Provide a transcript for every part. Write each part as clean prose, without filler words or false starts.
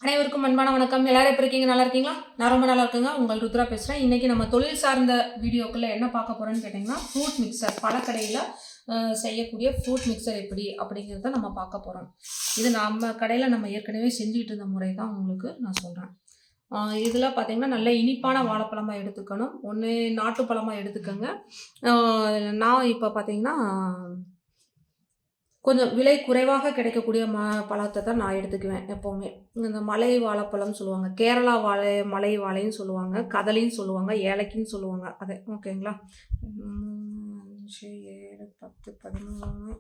அனைவருக்கும் அன்பான வணக்கம். எல்லாரும் எப்படி இருக்கீங்க? நல்லா இருக்கீங்களா? நான் ரொம்ப நல்லா இருக்குங்க. உங்கள் ருத்ரா பேசுகிறேன். இன்றைக்கி நம்ம தொழில் சார்ந்த வீடியோக்குள்ளே என்ன பார்க்க போகிறோன்னு கேட்டிங்கன்னா, ஃப்ரூட் மிக்சர் பழக்கடையில் செய்யக்கூடிய ஃப்ரூட் மிக்சர் எப்படி அப்படிங்கிறத நம்ம பார்க்க போகிறோம். இது நம்ம கடையில் நம்ம ஏற்கனவே செஞ்சுக்கிட்டு இருந்த முறை தான் உங்களுக்கு நான் சொல்கிறேன். இதில் பார்த்திங்கன்னா நல்ல இனிப்பான வாழைப்பழமாக எடுத்துக்கணும். ஒன்று நாட்டு பழமாக எடுத்துக்கோங்க. நான் இப்போ பார்த்திங்கன்னா கொஞ்சம் விலை குறைவாக கிடைக்கக்கூடிய பழத்தை தான் நான் எடுத்துக்குவேன் எப்போவுமே. இந்த மலை வாழைப்பழம்னு சொல்லுவாங்க, கேரளா மலை வாழைன்னு சொல்லுவாங்க, கதலின்னு சொல்லுவாங்க, ஏலக்கின்னு சொல்லுவாங்க. அது ஓகேங்களா? 5, 7, 10, 11,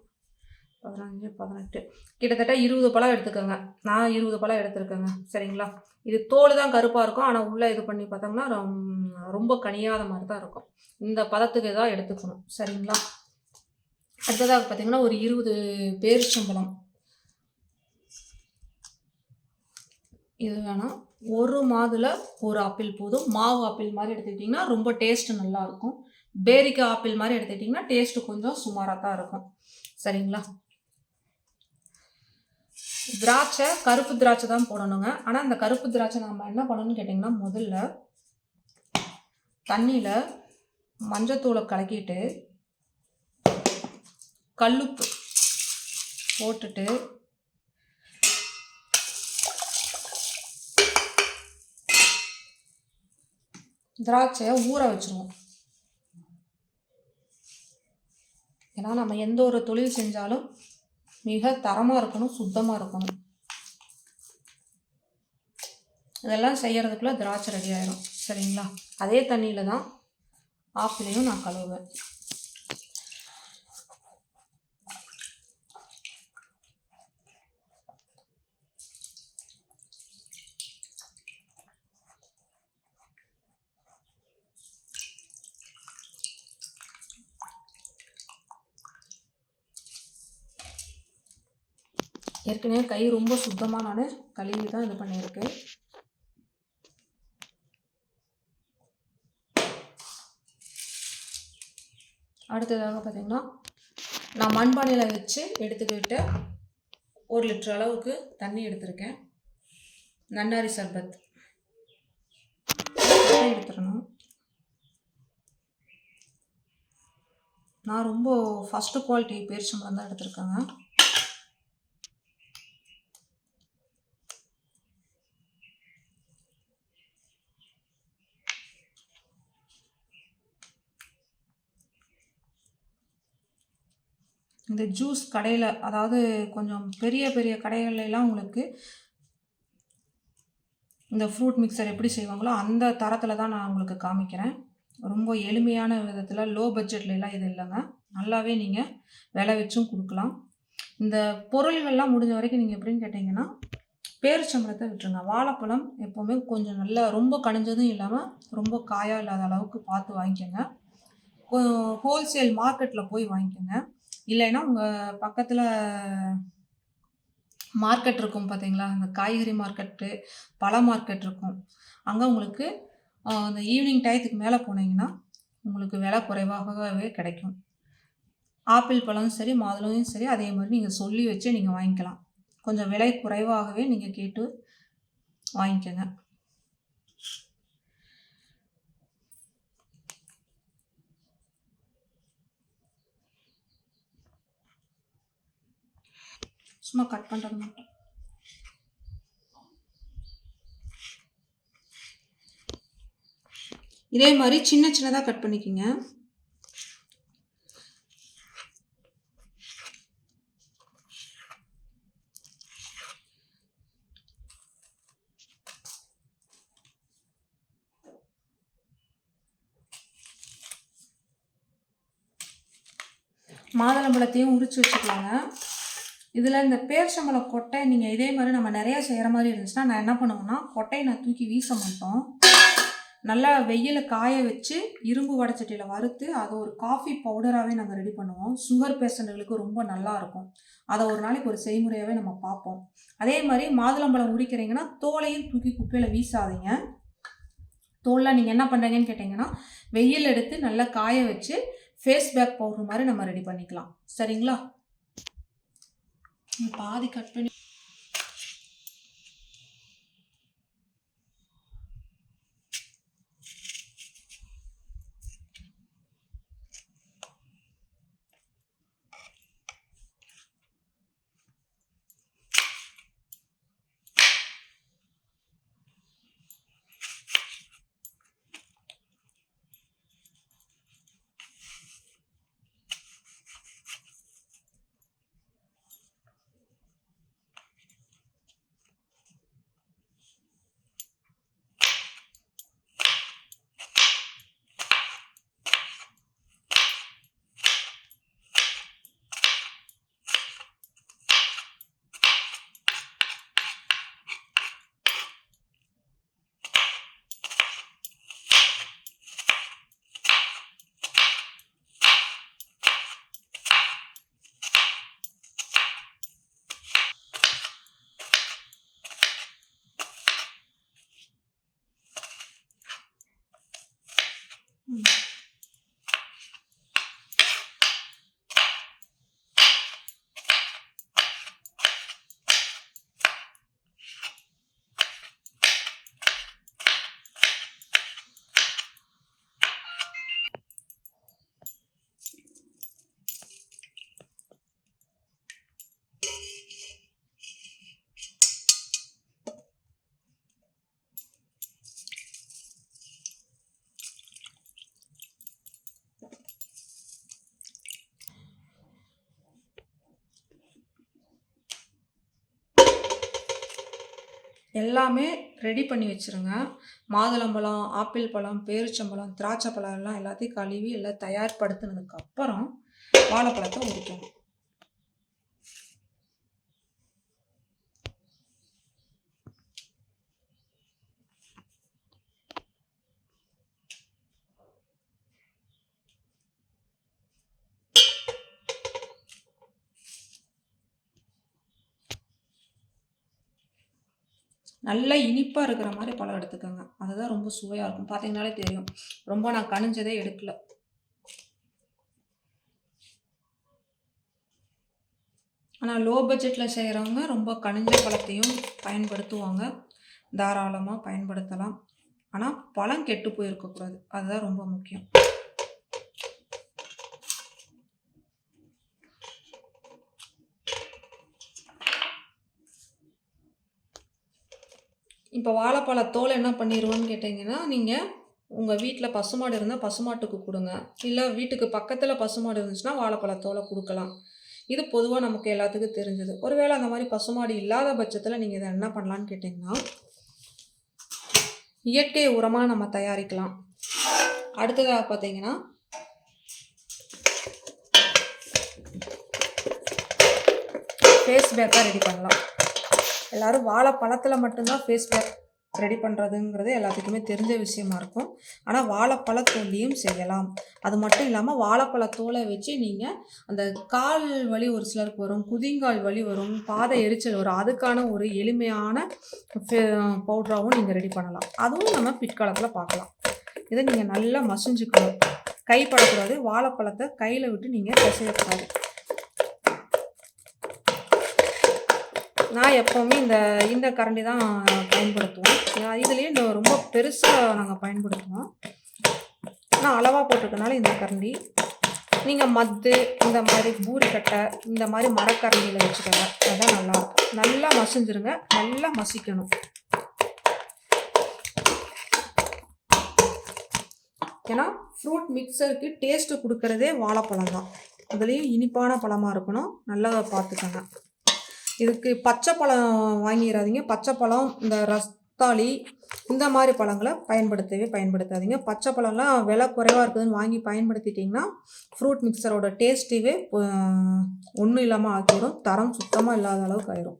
15, 18 கிட்டத்தட்ட 20 பழம் எடுத்துக்கோங்க. நான் 20 பழம் எடுத்துருக்கேங்க. சரிங்களா? இது தோல் தான் கருப்பாக இருக்கும், ஆனால் உள்ளே இது பண்ணி பார்த்தோம்னா ரொம்ப கனியாத மாதிரி தான் இருக்கும். இந்த பதத்துக்கு தான் எடுத்துக்கணும். சரிங்களா? அடுத்ததாக பார்த்தீங்கன்னா ஒரு 20 பேரிச்சம்பழம் இது வேணாம். ஒரு மாதுளை ஒரு ஆப்பிள் போதும். மாவு ஆப்பிள் மாதிரி எடுத்துக்கிட்டிங்கன்னா ரொம்ப டேஸ்ட்டு நல்லாயிருக்கும். பேரிக்காய் ஆப்பிள் மாதிரி எடுத்துக்கிட்டிங்கன்னா டேஸ்ட்டு கொஞ்சம் சுமாராக தான் இருக்கும். சரிங்களா? திராட்சை கருப்பு திராட்சை தான் போடணுங்க. ஆனால் அந்த கருப்பு திராட்சை நம்ம என்ன பண்ணணும்னு கேட்டிங்கன்னா, முதல்ல தண்ணியில் மஞ்சத்தூளை கலக்கிட்டு கல்லுப்பு போட்டுட்டு திராட்சையை ஊற வச்சுருவோம். ஏன்னா நம்ம எந்த ஒரு தொழில் செஞ்சாலும் மிக தரமாக இருக்கணும், சுத்தமாக இருக்கணும். இதெல்லாம் செய்கிறதுக்குள்ளே திராட்சை ரெடி ஆயிடும். சரிங்களா? அதே தண்ணியில் தான் ஆப்பிளையும் நான் கழுவுவேன். ஏற்கனவே கை ரொம்ப சுத்தமாக நான் கழுவி தான் இது பண்ணியிருக்கேன். அடுத்ததாக பார்த்திங்கன்னா நான் மண்பானையில் வச்சு எடுத்துக்கிட்டு 1 லிட்டர் அளவுக்கு தண்ணி எடுத்திருக்கேன். நன்னாரி சர்பத் எடுத்துடணும். நான் ரொம்ப ஃபஸ்ட்டு குவாலிட்டி பேரிச்சம்பழம் தான் எடுத்திருக்கேங்க. இந்த ஜூஸ் கடையில், அதாவது கொஞ்சம் பெரிய பெரிய கடைகள்லாம் உங்களுக்கு இந்த ஃப்ரூட் மிக்சர் எப்படி செய்வாங்களோ அந்த தரத்தில் தான் நான் உங்களுக்கு காமிக்கிறேன். ரொம்ப எளிமையான விதத்தில் லோ பட்ஜெட்லாம் இது இல்லைங்க. நல்லாவே நீங்கள் விலை வச்சும் கொடுக்கலாம். இந்த பொருள்கள்லாம் முடிஞ்ச வரைக்கும் நீங்கள் எப்படின்னு கேட்டிங்கன்னா, பேரிச்சம்பழத்தை விட்டுருங்க. வாழைப்பழம் எப்போவுமே கொஞ்சம் நல்லா ரொம்ப கனிஞ்சதும் இல்லாமல் ரொம்ப காயாக இல்லாத அளவுக்கு பார்த்து வாங்கிக்கோங்க. ஹோல்சேல் மார்க்கெட்டில் போய் வாங்கிக்கோங்க. இல்லைன்னா உங்கள் பக்கத்தில் மார்க்கெட் இருக்கும் பார்த்தீங்களா, அந்த காய்கறி மார்க்கெட்டு, பழ மார்க்கெட் இருக்கும். அங்கே உங்களுக்கு அந்த ஈவினிங் டயத்துக்கு மேலே போனீங்கன்னா உங்களுக்கு விலை குறைவாகவே கிடைக்கும். ஆப்பிள் பழமும் சரி, மாதுளையும் சரி, அதே மாதிரி நீங்கள் சொல்லி வச்சு நீங்கள் வாங்கிக்கலாம். கொஞ்சம் விலை குறைவாகவே நீங்கள் கேட்டு வாங்கிக்கோங்க. சும்மா கட் பண்ணுறது மட்டும். இதே மாதிரி சின்ன சின்னதாக கட் பண்ணிக்கோங்க. மாதுளம்பழத்தையும் உரிச்சு வச்சுக்கலாங்க. இதில் இந்த பேரிச்சம்பழம் கொட்டை நீங்கள் இதே மாதிரி நம்ம நிறையா செய்கிற மாதிரி இருந்துச்சுன்னா நான் என்ன பண்ணுவேன்னா, கொட்டையை நான் தூக்கி வீச மாட்டோம். நல்லா வெயில காய வச்சு இரும்பு வடைச்சட்டியில் வறுத்து அதை ஒரு காஃபி பவுடராகவே நாங்கள் ரெடி பண்ணுவோம். சுகர் பேஷண்ட்டுகளுக்கு ரொம்ப நல்லாயிருக்கும். அதை ஒரு நாளைக்கு ஒரு செய்முறையாகவே நம்ம பார்ப்போம். அதே மாதிரி மாதுளம்பழம் உரிக்கிறீங்கன்னா தோலையும் தூக்கி குப்பையில் வீசாதீங்க. தோலில் நீங்கள் என்ன பண்ணுறீங்கன்னு கேட்டிங்கன்னா, வெயில் எடுத்து நல்லா காய வச்சு ஃபேஸ் பேக் பவுடர் மாதிரி நம்ம ரெடி பண்ணிக்கலாம். சரிங்களா? பாதி கட் பண்ணி எல்லாமே ரெடி பண்ணி வச்சுருங்க. மாதுளம்பழம், ஆப்பிள் பழம், பேரிச்சம்பழம், திராட்சை பழம் எல்லாம் எல்லாத்தையும் கழுவி எல்லாம் தயார்படுத்தினதுக்கப்புறம் வாழைப்பழத்தை உரிக்கணும். நல்லா இனிப்பாக இருக்கிற மாதிரி பழம் எடுத்துக்கோங்க. அதுதான் ரொம்ப சுவையாக இருக்கும். பார்த்தீங்கனாலே தெரியும். ரொம்ப நான் கனிஞ்சதே எடுக்கல. ஆனால் லோ பட்ஜெட்டில் செய்கிறவங்க ரொம்ப கனிஞ்ச பழத்தையும் பயன்படுத்துவாங்க. தாராளமாக பயன்படுத்தலாம். ஆனால் பழம் கெட்டு போயிருக்கக்கூடாது. அதுதான் ரொம்ப முக்கியம். இப்போ வாழைப்பழ தோல் என்ன பண்ணிடுவோன்னு கேட்டிங்கன்னா, நீங்கள் உங்கள் வீட்டில் பசுமாடு இருந்தால் பசுமாட்டுக்கு கொடுங்க. இல்லை வீட்டுக்கு பக்கத்தில் பசுமாடு இருந்துச்சுன்னா வாழைப்பழ தோலை கொடுக்கலாம். இது பொதுவாக நமக்கு எல்லாத்துக்கும் தெரிஞ்சது. ஒருவேளை அந்த மாதிரி பசுமாடு இல்லாத பட்சத்தில் நீங்கள் இதை என்ன பண்ணலான்னு கேட்டிங்கன்னா, இயற்கை உரமாக நம்ம தயாரிக்கலாம். அடுத்ததாக பார்த்தீங்கன்னா, ஃபேஸ் பேக்காக ரெடி பண்ணலாம். எல்லோரும் வாழைப்பழத்தில் மட்டும்தான் ஃபேஸ் பேக் ரெடி பண்ணுறதுங்கிறது எல்லாத்துக்குமே தெரிஞ்ச விஷயமா இருக்கும். ஆனால் வாழைப்பழத்தோலையும் செய்யலாம். அது மட்டும் இல்லாமல் வாழைப்பழத்தோலை வச்சு நீங்கள் அந்த கால் வலி ஒரு சிலருக்கு வரும், குதிங்கால் வலி வரும், பாத எரிச்சல் வரும். அதுக்கான ஒரு எளிமையான பவுடராகவும் நீங்கள் ரெடி பண்ணலாம். அதுவும் நம்ம பிற்காலத்தில் பார்க்கலாம். இதை நீங்கள் நல்லா மசிஞ்சுக்கணும். கைப்படக்கூடாது. வாழைப்பழத்தை கையில் விட்டு நீங்கள் பிசையக்கூடாது. நான் எப்போவுமே இந்த கரண்டி தான் பயன்படுத்துவோம். இதுலேயே இந்த ரொம்ப பெருசாக நாங்கள் பயன்படுத்துவோம். நான் அளவாக போட்டிருக்கனால இந்த கரண்டி. நீங்கள் மத்து, இந்த மாதிரி பூரிக்கட்டை, இந்த மாதிரி மரக்கரண்டியில் வச்சுக்கோங்க. அதுதான் நல்லாயிருக்கும். நல்லா மசிஞ்சிருங்க. நல்லா மசிக்கணும். ஏன்னா ஃப்ரூட் மிக்சருக்கு டேஸ்ட்டு கொடுக்குறதே வாழைப்பழம் தான். அதுலேயும் இனிப்பான பழமாக இருக்கணும். நல்லா பார்த்துக்கோங்க. இதுக்கு பச்சை பழம் வாங்கிடாதீங்க. பச்சை பழம், இந்த ரஸ்தாளி, இந்த மாதிரி பழங்களை பயன்படுத்தாதீங்க. பச்சை பழம்லாம் விலை குறைவாக இருக்குதுன்னு வாங்கி பயன்படுத்திட்டிங்கன்னா ஃப்ரூட் மிக்சரோட டேஸ்ட்டுவே ஒன்றும் இல்லாமல் ஆக்கிடும். தரம் சுத்தமாக இல்லாத அளவுக்கு ஆயிரும்.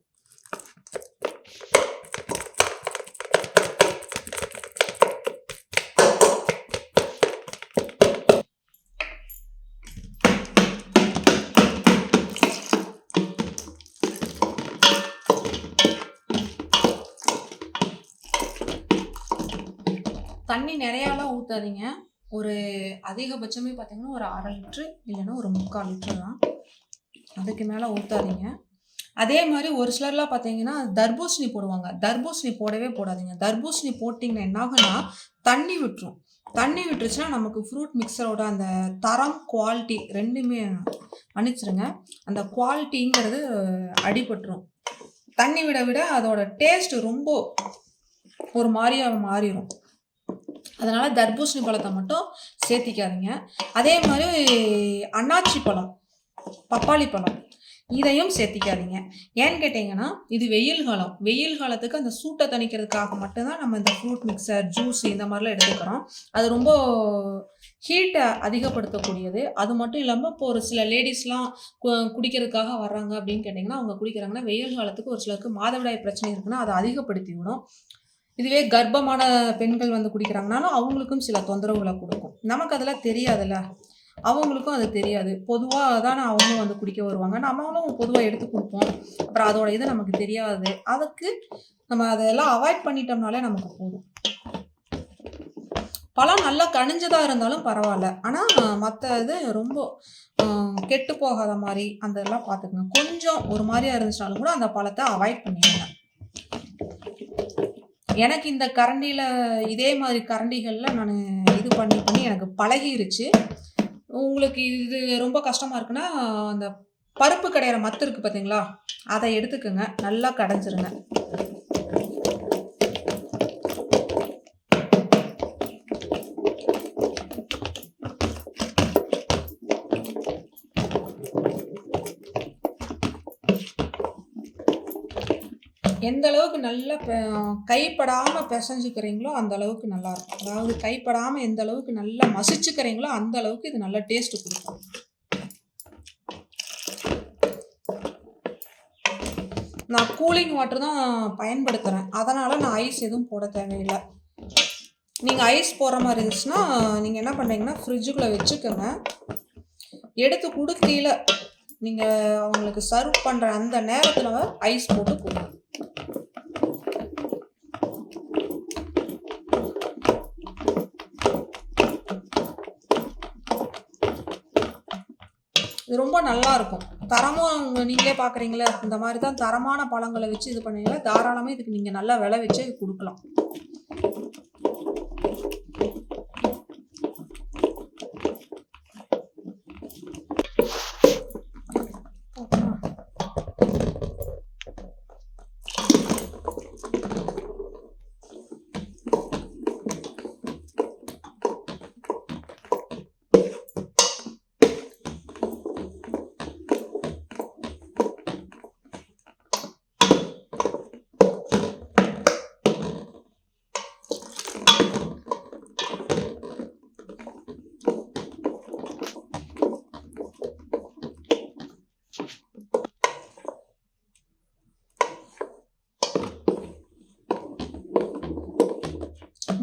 தண்ணி நிறையாலாம் ஊற்றாதீங்க. ஒரு அதிகபட்சமே பார்த்திங்கன்னா ஒரு 1/2 லிட்ரு இல்லைன்னா ஒரு 3/4 லிட்ரு தான். அதுக்கு மேலே ஊற்றாதீங்க. அதே மாதிரி ஒரு சிலர்லாம் பார்த்தீங்கன்னா தர்பூசணி போடுவாங்க. தர்பூசணி போடவே போடாதீங்க. தர்பூசணி போட்டிங்கன்னா என்னாகுன்னா தண்ணி விட்டுரும். தண்ணி விட்டுருச்சுன்னா நமக்கு ஃப்ரூட் மிக்சரோட அந்த தரம், குவாலிட்டி ரெண்டுமே மன்னிச்சிருங்க, அந்த குவாலிட்டிங்கிறது அடிபட்டுரும். தண்ணி விட விட அதோட டேஸ்ட் ரொம்ப ஒரு மாதிரியாக மாறிடும். அதனால் தர்பூசணி பழத்தை மட்டும் சேர்த்திக்காதீங்க. அதே மாதிரி அன்னாச்சி பழம், பப்பாளி பழம் இதையும் சேர்த்திக்காதீங்க. ஏன்னு கேட்டிங்கன்னா இது வெயில் காலம். வெயில் காலத்துக்கு அந்த சூட்டை தணிக்கிறதுக்காக மட்டும்தான் நம்ம இந்த ஃப்ரூட் மிக்சர், ஜூஸ் இந்த மாதிரிலாம் எடுத்துக்கிறோம். அது ரொம்ப ஹீட்டை அதிகப்படுத்தக்கூடியது. அது மட்டும் இல்லாமல் இப்போ ஒரு சில லேடிஸ்லாம் குடிக்கிறதுக்காக வர்றாங்க அப்படின்னு கேட்டிங்கன்னா, அவங்க குடிக்கிறாங்கன்னா வெயில் காலத்துக்கு ஒரு சிலருக்கு மாதவிடாய் பிரச்சனை இருக்குன்னா அதை அதிகப்படுத்தி விடும். இதுவே கர்ப்பமான பெண்கள் வந்து குடிக்கிறாங்கனாலும் அவங்களுக்கும் சில தொந்தரவுகளை கொடுக்கும். நமக்கு அதெல்லாம் தெரியாதுல்ல, அவங்களுக்கும் அது தெரியாது. பொதுவாக தானே அவங்களும் வந்து குடிக்க வருவாங்க. நம்மளும் பொதுவாக எடுத்து கொடுப்போம். அப்புறம் அதோட இது நமக்கு தெரியாது. அதுக்கு நம்ம அதெல்லாம் அவாய்ட் பண்ணிட்டோம்னாலே நமக்கு போதும். பழம் நல்லா கனிஞ்சதாக இருந்தாலும் பரவாயில்ல. ஆனால் மற்ற இது ரொம்ப கெட்டு போகாத மாதிரி அந்த இதெல்லாம் பார்த்துக்கங்க. கொஞ்சம் ஒரு மாதிரியாக இருந்துச்சுனாலும் கூட அந்த பழத்தை அவாய்ட் பண்ணிடுங்க. எனக்கு இந்த கரண்டியில் இதே மாதிரி கரண்டிகளில் நான் இது பண்ணி எனக்கு பழகிருச்சு. உங்களுக்கு இது ரொம்ப கஷ்டமாக இருக்குன்னா அந்த பருப்பு கடையிற மத்து இருக்குது பார்த்தீங்களா, அதை எடுத்துக்கோங்க. நல்லா கடைஞ்சிருங்க. எந்த அளவுக்கு நல்லா கைப்படாமல் பிசைஞ்சுக்கிறீங்களோ அந்த அளவுக்கு நல்லாயிருக்கும். அதாவது கைப்படாமல் எந்த அளவுக்கு நல்லா மசிச்சுக்கிறீங்களோ அந்த அளவுக்கு இது நல்லா டேஸ்ட்டு கொடுக்கும். நான் கூலிங் வாட்டர் தான் பயன்படுத்துகிறேன், அதனால் நான் ஐஸ் எதுவும் போட தேவையில்லை. நீங்கள் ஐஸ் போடுற மாதிரி இருந்துச்சுன்னா நீங்கள் என்ன பண்ணுறீங்கன்னா ஃப்ரிட்ஜுக்குள்ளே வச்சுக்கோங்க. எடுத்து கொடுக்கையில் நீங்கள் அவங்களுக்கு சர்வ் பண்ணுற அந்த நேரத்தில் ஐஸ் போட்டு கொடுங்க. இது ரொம்ப நல்லாயிருக்கும். தரமும் நீங்களே பார்க்குறீங்களே, இந்த மாதிரி தான் தரமான பழங்களை வச்சு இது பண்ணீங்களா தாராளமாக இதுக்கு நீங்கள் நல்லா விலை வச்சு கொடுக்கலாம்.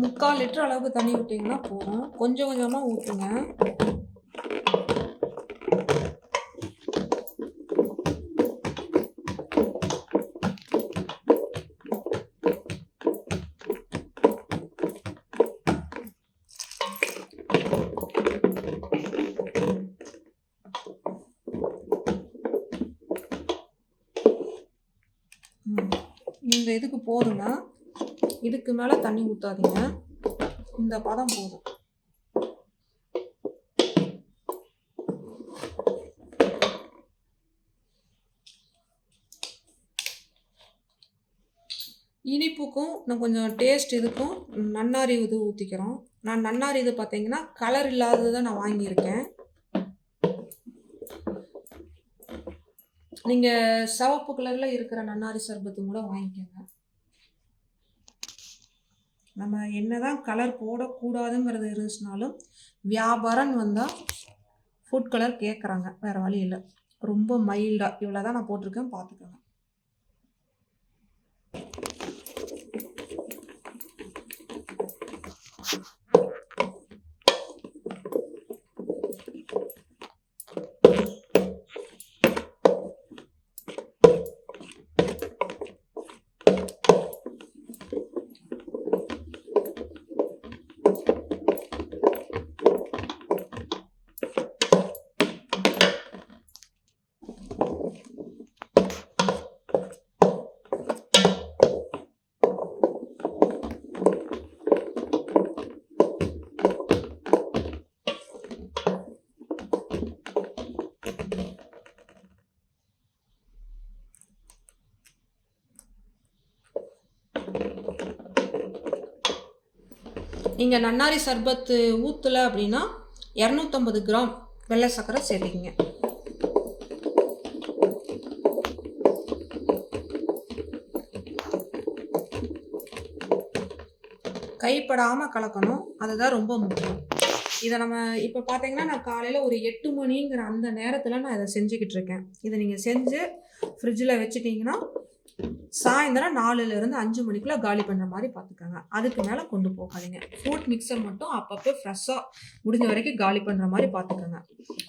முக்கால் லிட்டர் அளவுக்கு தண்ணி விட்டிங்கன்னா போதும். கொஞ்சம் கொஞ்சமாக ஊற்றுங்க. இந்த இதுக்கு போதுங்க. இதுக்கு மேலே தண்ணி ஊற்றாதீங்க. இந்த பதம் போதும். இனிப்புக்கும் நான் கொஞ்சம் டேஸ்ட் இதுக்கும் நன்னாரி இது ஊற்றிக்கிறோம். நான் நன்னாரி இது பார்த்தீங்கன்னா கலர் இல்லாததை நான் வாங்கியிருக்கேன். நீங்கள் சிவப்பு கலரில் இருக்கிற நன்னாரி சர்பத்து கூட வாங்கிக்கோங்க. நம்ம என்னதான் கலர் போடக்கூடாதுங்கிறது இருந்துச்சுனாலும் வியாபாரம் வந்தால் ஃபுட் கலர் கேட்குறாங்க, வேறு வழி இல்லை. ரொம்ப மைல்டாக இவ்வளோ தான் நான் போட்டிருக்கேன், பார்த்துக்கோங்க. நீங்கள் நன்னாரி சர்பத்து ஊற்றலை அப்படின்னா 250 கிராம் வெள்ளை சர்க்கரை சேர்த்துக்கிங்க. கைப்படாமல் கலக்கணும், அதுதான் ரொம்ப முக்கியம். இதை நம்ம இப்போ பார்த்தீங்கன்னா நான் காலையில் ஒரு 8 மணிங்கிற அந்த நேரத்தில் நான் இதை செஞ்சுக்கிட்டு இருக்கேன். இதை நீங்கள் செஞ்சு ஃப்ரிட்ஜில் வச்சுட்டிங்கன்னா சாயந்தரம் 4லேருந்து 5 மணிக்குள்ளே காலி பண்ணுற மாதிரி பார்த்துக்கோங்க. அதுக்கு மேலே கொண்டு போகாதீங்க. ஃப்ரூட் மிக்சர் மட்டும் அப்பப்போ ஃப்ரெஷ்ஷாக முடிஞ்ச வரைக்கும் காலி பண்ணுற மாதிரி பார்த்துக்கோங்க.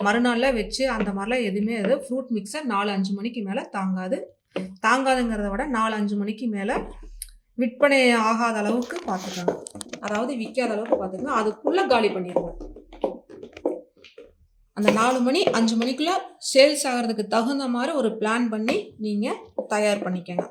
மறுநாளில் வச்சு அந்த மாதிரிலாம் எதுவுமே ஃப்ரூட் மிக்சர் 4-5 மணிக்கு மேலே தாங்காதுங்கிறத விட 4-5 மணிக்கு மேலே விற்பனை ஆகாத அளவுக்கு பார்த்துக்கோங்க. அதாவது விற்காத அளவுக்கு பார்த்துக்கோங்க. அதுக்குள்ளே காலி பண்ணிடுவோம். அந்த 4 மணி 5 மணிக்குள்ளே சேல்ஸ் ஆகிறதுக்கு தகுந்த மாதிரி ஒரு பிளான் பண்ணி நீங்கள் தயார் பண்ணிக்கங்க.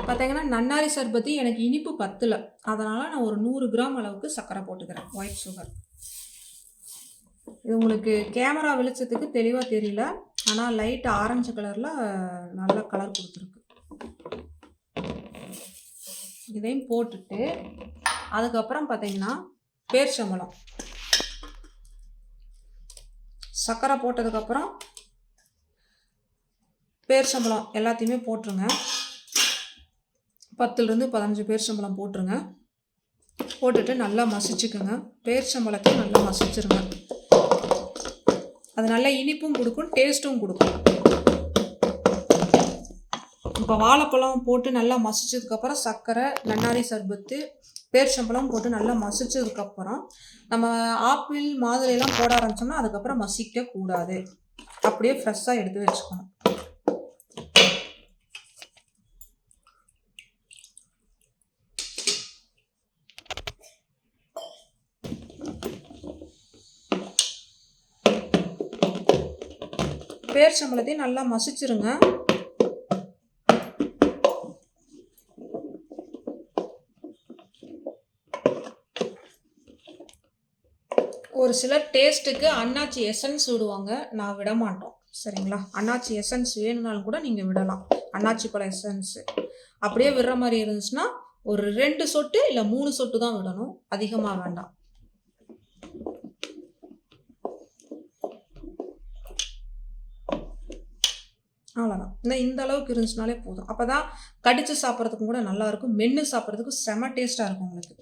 பார்த்தீங்கன்னா நன்னாரி சர்பத்து எனக்கு இனிப்பு பத்தலை, அதனால் நான் ஒரு 100 கிராம் அளவுக்கு சர்க்கரை போட்டுக்கிறேன், ஒயிட் சுகர். இது உங்களுக்கு கேமரா வெளிச்சத்துக்கு தெளிவாக தெரியல, ஆனால் லைட் ஆரஞ்சு கலரில் நல்ல கலர் கொடுத்துருக்கு. இதையும் போட்டுட்டு அதுக்கப்புறம் பார்த்தீங்கன்னா பேரிச்சம்பழம், சர்க்கரை போட்டதுக்கப்புறம் பேரிச்சம்பழம் எல்லாத்தையுமே போட்டுருங்க. 10லேருந்து 15 பேரிச்சம்பழம் போட்டுருங்க. போட்டுட்டு நல்லா மசிச்சுக்குங்க. பேரிச்சம்பழத்தை நல்லா மசிச்சிருங்க. அது நல்லா இனிப்பும் கொடுக்கும், டேஸ்ட்டும் கொடுக்கும். இப்போ வாழைப்பழம் போட்டு நல்லா மசிச்சதுக்கப்புறம் சர்க்கரை, நன்னாரி சர்பத்து, பேரிச்சம்பழம் போட்டு நல்லா மசிச்சதுக்கப்புறம் நம்ம ஆப்பிள் மாதுளையெல்லாம் போட ஆரம்பிச்சோம்னா அதுக்கப்புறம் மசிக்க கூடாது. அப்படியே ஃப்ரெஷ்ஷாக எடுத்து வச்சுக்கணும். பேரிச்சம்பழத்தையும் நல்லா மசிச்சிருங்க. ஒரு சிலர் டேஸ்ட்டுக்கு அன்னாச்சி எசன்ஸ் விடுவாங்க, நான் விட மாட்டோம். சரிங்களா? அன்னாச்சி எசன்ஸ் வேணும்னாலும் கூட நீங்கள் விடலாம். அன்னாச்சி பழ எசன்ஸு அப்படியே விடுற மாதிரி இருந்துச்சுன்னா ஒரு 2 சொட்டு இல்லை 3 சொட்டு தான் விடணும், அதிகமாக வேண்டாம். அவ்வளோதான். இந்த அளவுக்கு இருந்துச்சுனாலே போதும். அப்போ தான் கடித்து சாப்பிட்றதுக்கும் கூட நல்லாயிருக்கும், மென்று சாப்பிட்றதுக்கும் செம டேஸ்ட்டாக இருக்கும் உங்களுக்கு.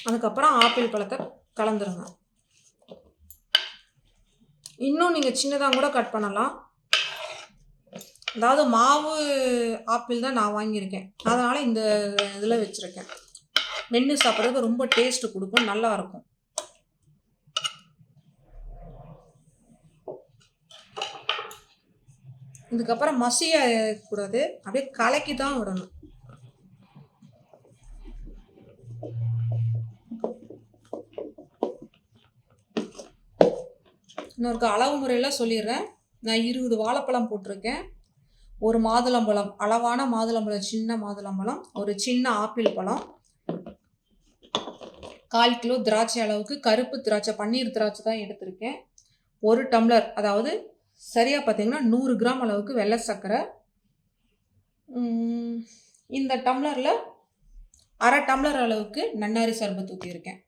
அதுக்கப்புறம் ஆப்பிள் பழத்தை கலந்துருங்க. இன்னும் நீங்கள் சின்னதாக கூட கட் பண்ணலாம். அதாவது மாவு ஆப்பிள் தான் நான் வாங்கியிருக்கேன், அதனால் இந்த இதில் வச்சுருக்கேன். மென்று சாப்பிட்றதுக்கு ரொம்ப டேஸ்ட்டு கொடுக்கும், நல்லாயிருக்கும். இதுக்கப்புறம் மசிய கூடாது, அப்படியே கலக்கி தான் விடணும். இன்னொரு அளவு முறையில் சொல்லிடுறேன். நான் 20 வாழைப்பழம் போட்டிருக்கேன், ஒரு மாதுளம்பழம், அளவான மாதுளம்பழம், சின்ன மாதுளம்பழம், ஒரு சின்ன ஆப்பிள் பழம், 1/4 கிலோ திராட்சை அளவுக்கு கருப்பு திராட்சை, பன்னீர் திராட்சை தான் எடுத்திருக்கேன், 1 டம்ளர், அதாவது சரியாக பார்த்தீங்கன்னா 100 கிராம் அளவுக்கு வெள்ளை சர்க்கரை, இந்த டம்ளரில் 1/2 டம்ளர் அளவுக்கு நன்னாரி சர்பத் ஊற்றியிருக்கேன்.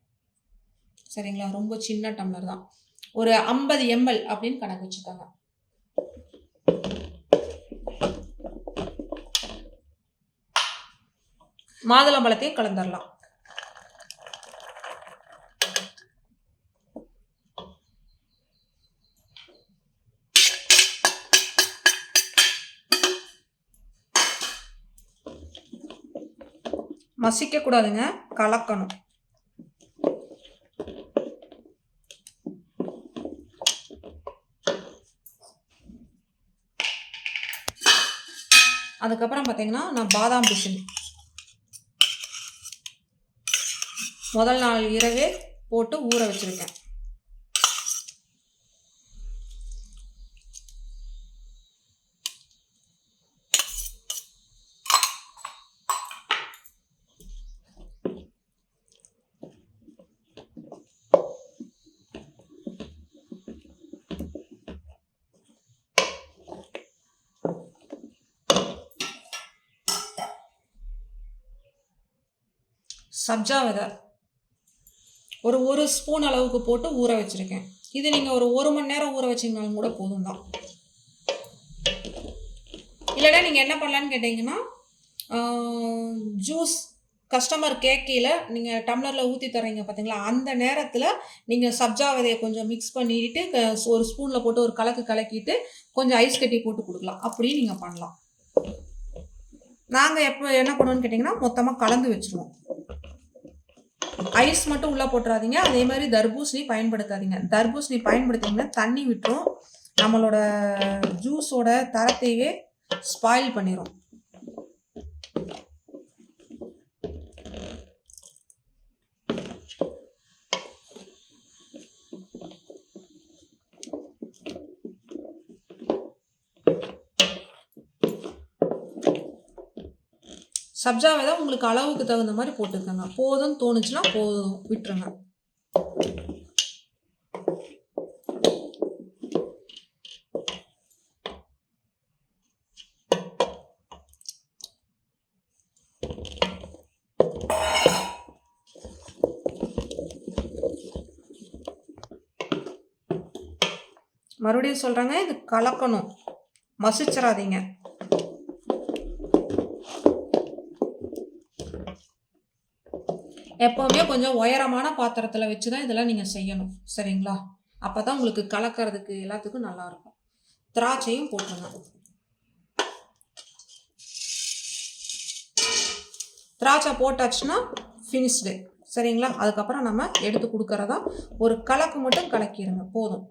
சரிங்களா? ரொம்ப சின்ன டம்ளர் தான், ஒரு 50 ml அப்படின்னு கணக்கு வச்சுக்கோங்க. மாதுளம்பழத்தையும் கலந்துடலாம். மசிக்க கூடாதுங்க, கலக்கணும். அதுக்கப்புறம் பார்த்தீங்கன்னா நான் பாதாம் பிசின் முதல் நாள் இரவே போட்டு ஊற வச்சுருக்கேன். சப்ஜா விதை ஒரு ஸ்பூன் அளவுக்கு போட்டு ஊற வச்சுருக்கேன். இது நீங்கள் ஒரு 1 மணி நேரம் ஊற வச்சிங்கனாலும் கூட போதும் தான். இல்லைனா நீங்கள் என்ன பண்ணலான்னு கேட்டிங்கன்னா, ஜூஸ் கஸ்டமர் கேக்கையில் நீங்கள் டம்ளரில் ஊற்றி தரீங்க பார்த்தீங்களா, அந்த நேரத்தில் நீங்கள் சப்ஜா விதையை கொஞ்சம் மிக்ஸ் பண்ணிட்டு ஒரு ஸ்பூனில் போட்டு ஒரு கலக்கிட்டு கொஞ்சம் ஐஸ் கட்டி போட்டு கொடுக்கலாம். அப்படியும் நீங்கள் பண்ணலாம். நாங்கள் எப்போ என்ன பண்ணுவோன்னு கேட்டிங்கன்னா, மொத்தமாக கலந்து வச்சுருவோம். ஐஸ் மட்டும் உள்ளே போட்டுறாதீங்க. அதே மாதிரி தர்பூசணி பயன்படுத்தாதீங்க. தர்பூசணி பயன்படுத்திங்கன்னா தண்ணி விட்டுரும், நம்மளோட ஜூஸோட தரத்தையே ஸ்பாயில் பண்ணிடும். சப்ஜா விதை உங்களுக்கு அளவுக்கு தகுந்த மாதிரி போட்டுக்கோங்க. போதும்னு தோணுச்சுன்னா போதும் விட்டுருங்க. மறுபடியும் சொல்கிறேங்க, இது கலக்கணும், மசிச்சிடாதீங்க. எப்போவுமே கொஞ்சம் உயரமான பாத்திரத்தில் வச்சு தான் இதெல்லாம் நீங்கள் செய்யணும். சரிங்களா? அப்போ தான் உங்களுக்கு கலக்கிறதுக்கு எல்லாத்துக்கும் நல்லாயிருக்கும். திராட்சையும் போட்டுருங்க. திராட்சை போட்டாச்சுன்னா ஃபினிஷ்டு. சரிங்களா? அதுக்கப்புறம் நம்ம எடுத்து கொடுக்கறதா ஒரு கலக்கு மட்டும் கலக்கிடுங்க, போதும்.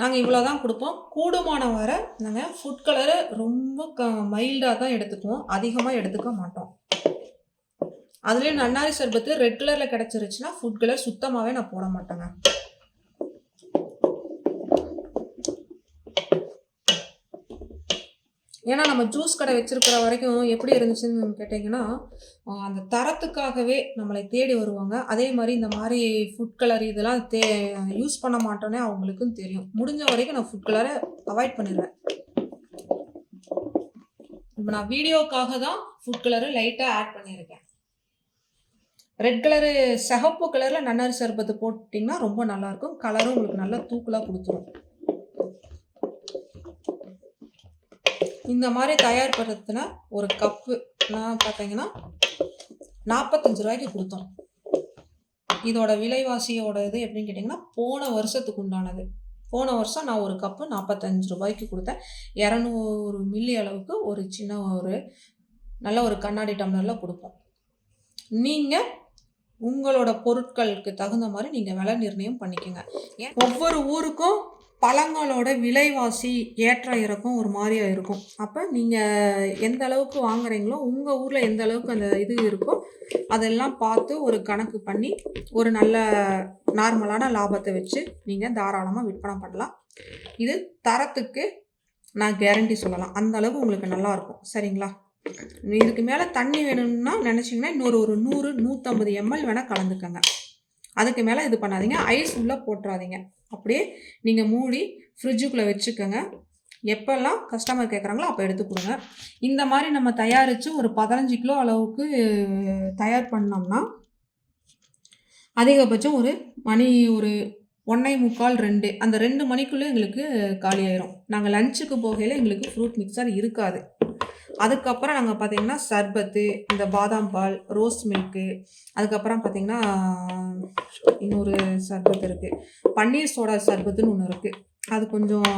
நாங்கள் இவ்வளோ தான் கொடுப்போம். கூடுமான வர நாங்கள் ஃபுட் கலரு ரொம்ப மைல்டாக தான் எடுத்துக்குவோம், அதிகமாக எடுத்துக்க மாட்டோம். அதுலேயும் நன்னாரி சர்பத்து ரெட் கலரில் கிடச்சிருச்சுன்னா ஃபுட் கலர் சுத்தமாகவே நான் போட மாட்டேங்க. ஏன்னா நம்ம ஜூஸ் கடை வச்சிருக்கிற வரைக்கும் எப்படி இருந்துச்சுன்னு கேட்டிங்கன்னா, அந்த தரத்துக்காகவே நம்மளை தேடி வருவாங்க. அதே மாதிரி இந்த மாதிரி ஃபுட் கலர் இதெல்லாம் யூஸ் பண்ண மாட்டோன்னே அவங்களுக்கும் தெரியும். முடிஞ்ச வரைக்கும் நான் ஃபுட் கலரை அவாய்ட் பண்ணிடுவேன். இப்போ நான் வீடியோக்காக தான் ஃபுட் கலரு லைட்டாக ஆட் பண்ணியிருக்கேன். ரெட் கலரு சிகப்பு கலரில் நன்னாரி சர்பத்து போட்டிங்கன்னா ரொம்ப நல்லாயிருக்கும். கலரும் உங்களுக்கு நல்லா தூக்கலாக கொடுத்துரும். இந்த மாதிரி தயார்படுத்தின ஒரு கப்பு நான் பார்த்தீங்கன்னா 45 ரூபாய்க்கு கொடுத்தோம். இதோட விலைவாசியோட இது எப்படின்னு கேட்டிங்கன்னா, போன வருஷத்துக்கு உண்டானது. போன வருஷம் நான் ஒரு கப்பு 45 ரூபாய்க்கு கொடுத்தேன். 200 மில்லி அளவுக்கு ஒரு சின்ன நல்ல ஒரு கண்ணாடி டம்ளரில் கொடுப்போம். நீங்கள் உங்களோட பொருட்களுக்கு தகுந்த மாதிரி நீங்கள் விலை நிர்ணயம் பண்ணிக்கோங்க. ஒவ்வொரு ஊருக்கும் பழங்களோட விலைவாசி ஏற்ற இறக்கம் ஒரு மாதிரியாக இருக்கும். அப்போ நீங்கள் எந்த அளவுக்கு வாங்குறீங்களோ, உங்கள் ஊரில் எந்த அளவுக்கு அந்த இது இருக்கோ அதெல்லாம் பார்த்து ஒரு கணக்கு பண்ணி ஒரு நல்ல நார்மலான லாபத்தை வச்சு நீங்கள் தாராளமாக விற்பனை பண்ணலாம். இது தரத்துக்கு நான் கேரண்டி சொல்லலாம். அந்த அளவுக்கு உங்களுக்கு நல்லாயிருக்கும். சரிங்களா? இதுக்கு மேலே தண்ணி வேணும்னா நினச்சிங்கன்னா இன்னொரு ஒரு 100-150 ml வேணால் கலந்துக்கங்க. அதுக்கு மேலே இது பண்ணாதீங்க. ஐஸ் உள்ளே போட்டுறாதீங்க. அப்படியே நீங்கள் மூடி ஃப்ரிட்ஜுக்குள்ளே வச்சுக்கோங்க. எப்போல்லாம் கஸ்டமர் கேட்குறாங்களோ அப்போ எடுத்து கொடுங்க. இந்த மாதிரி நம்ம தயாரித்து ஒரு 15 கிலோ அளவுக்கு தயார் பண்ணோம்னா அதிகபட்சம் ஒரு மணி ஒரு 1:45-2 அந்த 2 மணிக்குள்ளே எங்களுக்கு காலி ஆயிரும். நாங்கள் லஞ்சுக்கு போகையில் எங்களுக்கு ஃப்ரூட் மிக்சர் இருக்காது. அதுக்கப்புறம் நாங்கள் பார்த்திங்கன்னா சர்பத்து, இந்த பாதாம் பால், ரோஸ் மில்க்கு, அதுக்கப்புறம் பார்த்திங்கன்னா இன்னொரு சர்பத்து இருக்குது, பன்னீர் சோடா சர்பத்துன்னு ஒன்று இருக்குது. அது கொஞ்சம்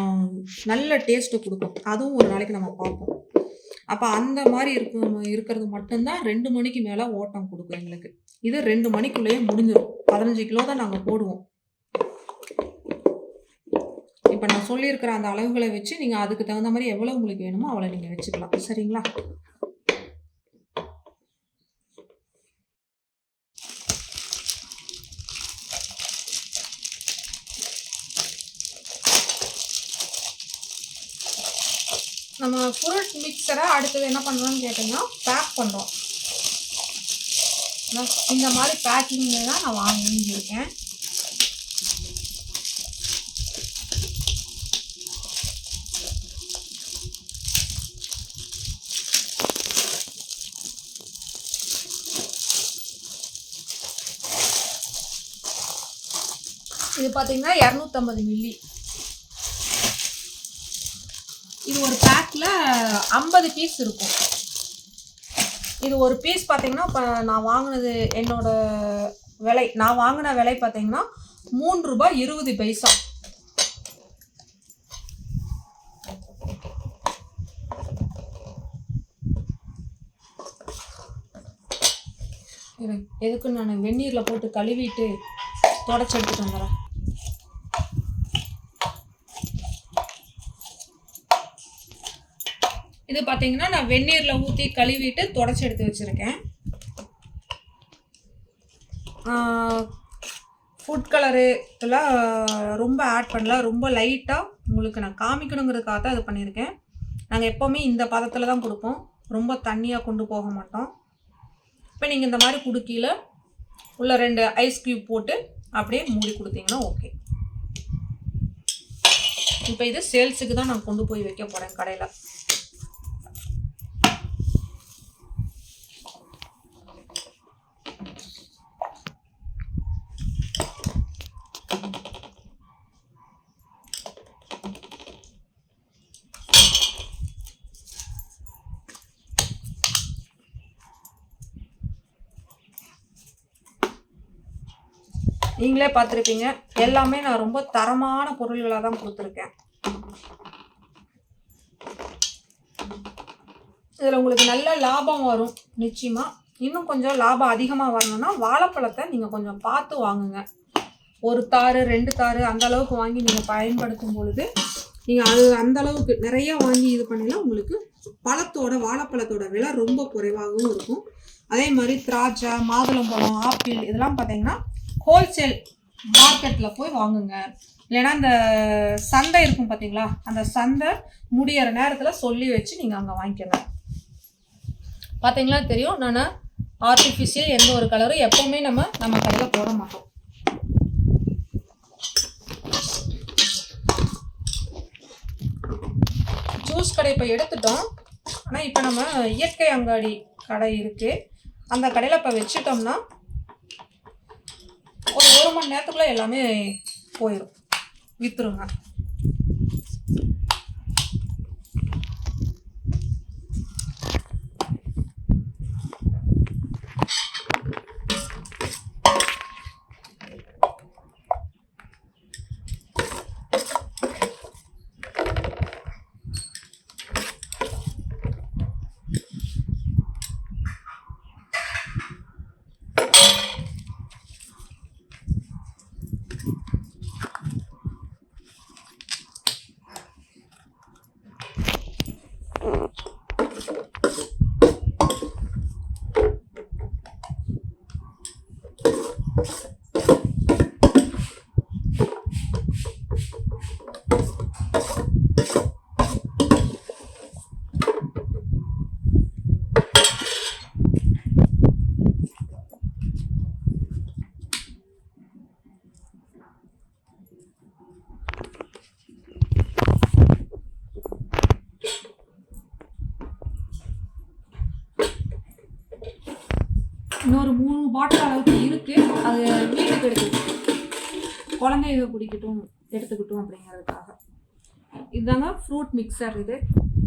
நல்ல டேஸ்ட்டு கொடுக்கும். அதுவும் ஒரு நாளைக்கு நம்ம பார்ப்போம். அப்போ அந்த மாதிரி இருக்கிறது மட்டும்தான் 2 மணிக்கு மேலே ஓட்டம் கொடுக்கும் எங்களுக்கு. இது 2 மணிக்குள்ளேயே முடிஞ்சிடும். 15 கிலோ தான் நாங்கள் போடுவோம். இப்போ நான் சொல்லியிருக்கிற அந்த அளவுகளை வச்சு நீங்கள் அதுக்கு தகுந்த மாதிரி எவ்வளோ உங்களுக்கு வேணுமோ அவ்வளோ நீங்கள் வச்சுக்கலாம். சரிங்களா? நம்ம ஃப்ரூட் மிக்சரை அடுத்தது என்ன பண்ணுறோம்னு கேட்டிங்கன்னா பேக் பண்ணுறோம். இந்த மாதிரி பேக்கிங்கில் தான் நான் வாங்கியிருக்கேன். இது பார்த்தீங்கன்னா 250 மில்லி. இது ஒரு பேக்கில் 50 பீஸ் இருக்கும். இது ஒரு பீஸ் பார்த்தீங்கன்னா இப்போ நான் வாங்கினது என்னோட விலை, நான் வாங்கின விலை பார்த்தீங்கன்னா ₹3.20. எதுக்கு நான் வெந்நீரில் போட்டு கழுவிட்டு தொடச்சி எடுத்துட்டு வந்துடுறேன். இது பார்த்தீங்கன்னா நான் வெந்நீரில் ஊற்றி கழுவிட்டு தொடச்சி எடுத்து வச்சுருக்கேன். ஃபுட் கலரு இதெல்லாம் ரொம்ப ஆட் பண்ணல. ரொம்ப லைட்டாக உங்களுக்கு நான் காமிக்கணுங்கிறதுக்காக தான் இது பண்ணியிருக்கேன். நாங்கள் எப்போவுமே இந்த பதத்தில் தான் கொடுப்போம். ரொம்ப தண்ணியாக கொண்டு போக மாட்டோம். இப்போ நீங்கள் இந்த மாதிரி குடுக்கியில் உள்ள 2 ஐஸ் க்யூப் போட்டு அப்படியே மூடி கொடுத்தீங்கன்னா ஓகே. இப்போ இது சேல்ஸுக்கு தான் நான் கொண்டு போய் வைக்க போகிறேன் கடையில். நீங்களே பார்த்துருப்பீங்க, எல்லாமே நான் ரொம்ப தரமான பொருள்களாக தான் கொடுத்துருக்கேன். இதில் உங்களுக்கு நல்ல லாபம் வரும் நிச்சயமாக. இன்னும் கொஞ்சம் லாபம் அதிகமாக வரணும்னா வாழைப்பழத்தை நீங்கள் கொஞ்சம் பார்த்து வாங்குங்க. 1 தாறு 2 தாறு அந்த அளவுக்கு வாங்கி நீங்கள் பயன்படுத்தும் பொழுது நீங்கள் அது அந்த அளவுக்கு நிறையா வாங்கி இது பண்ணினா உங்களுக்கு வாழைப்பழத்தோட விலை ரொம்ப குறைவாகவும் இருக்கும். அதே மாதிரி திராட்சை, மாதுளம்பழம், ஆப்பிள் இதெல்லாம் பார்த்தீங்கன்னா ஹோல்சேல் மார்க்கெட்டில் போய் வாங்குங்க. இல்லைன்னா அந்த சந்தை இருக்கும் பார்த்தீங்களா, அந்த சந்தை முடியிற நேரத்தில் சொல்லி வச்சு நீங்கள் அங்கே வாங்கிக்கோங்க. பார்த்தீங்களா தெரியும், நான் ஆர்டிஃபிஷியல் எந்த ஒரு கலரும் எப்போவுமே நம்ம கடையில் போட மாட்டோம். ஜூஸ் கடை இப்போ எடுத்துட்டோம். ஆனால் இப்போ நம்ம இயற்கை அங்காடி கடை இருக்குது, அந்த கடையில் இப்போ வச்சுட்டோம்னா ஒரு 1 மணி நேரத்துக்குள்ளே எல்லாமே போயிடும், விற்றுருங்க. இன்னொரு 3 பாட்டில் அளவுக்கு இருக்குது. அது வீட்டுக்கு எடுத்துக்கிட்டோம், குழந்தைங்க குடிக்கட்டும் எடுத்துக்கிட்டோம் அப்படிங்கிறதுக்காக. இதுதாங்க ஃப்ரூட் மிக்சர். இது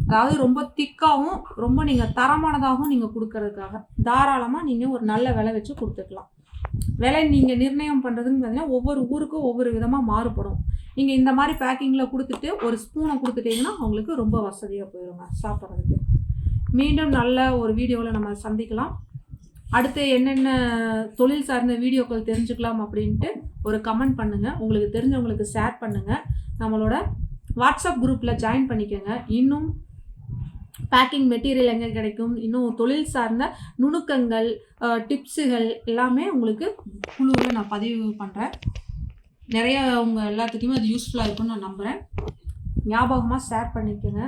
அதாவது ரொம்ப திக்காகவும் ரொம்ப நீங்கள் தரமானதாகவும் நீங்கள் கொடுக்கறதுக்காக தாராளமாக நீங்கள் ஒரு நல்ல விலை வச்சு கொடுத்துக்கலாம். விலை நீங்கள் நிர்ணயம் பண்ணுறதுன்னு பார்த்தீங்கன்னா ஒவ்வொரு ஊருக்கும் ஒவ்வொரு விதமாக மாறுபடும். நீங்கள் இந்த மாதிரி பேக்கிங்கில் கொடுத்துட்டு ஒரு ஸ்பூனை கொடுத்துட்டிங்கன்னா அவங்களுக்கு ரொம்ப வசதியாக போயிடுங்க சாப்பிட்றதுக்கு. மீண்டும் நல்ல ஒரு வீடியோவில் நம்ம சந்திக்கலாம். அடுத்து என்னென்ன தொழில் சார்ந்த வீடியோக்கள் தெரிஞ்சுக்கலாம் அப்படின்ட்டு ஒரு கமெண்ட் பண்ணுங்கள். உங்களுக்கு தெரிஞ்சவங்களுக்கு ஷேர் பண்ணுங்கள். நம்மளோட வாட்ஸ்அப் குரூப்பில் ஜாயின் பண்ணிக்கோங்க. இன்னும் பேக்கிங் மெட்டீரியல் எங்கே கிடைக்கும், இன்னும் தொழில் சார்ந்த நுணுக்கங்கள், டிப்ஸுகள் எல்லாமே உங்களுக்கு குழுவில் நான் பதிவு பண்ணுறேன். நிறையா உங்கள் எல்லாத்துக்குமே அது யூஸ்ஃபுல்லாக இருக்கும்னு நான் நம்புகிறேன். ஞாபகமாக ஷேர் பண்ணிக்கோங்க,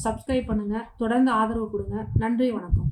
சப்ஸ்கிரைப் பண்ணுங்கள், தொடர்ந்து ஆதரவு கொடுங்க. நன்றி, வணக்கம்.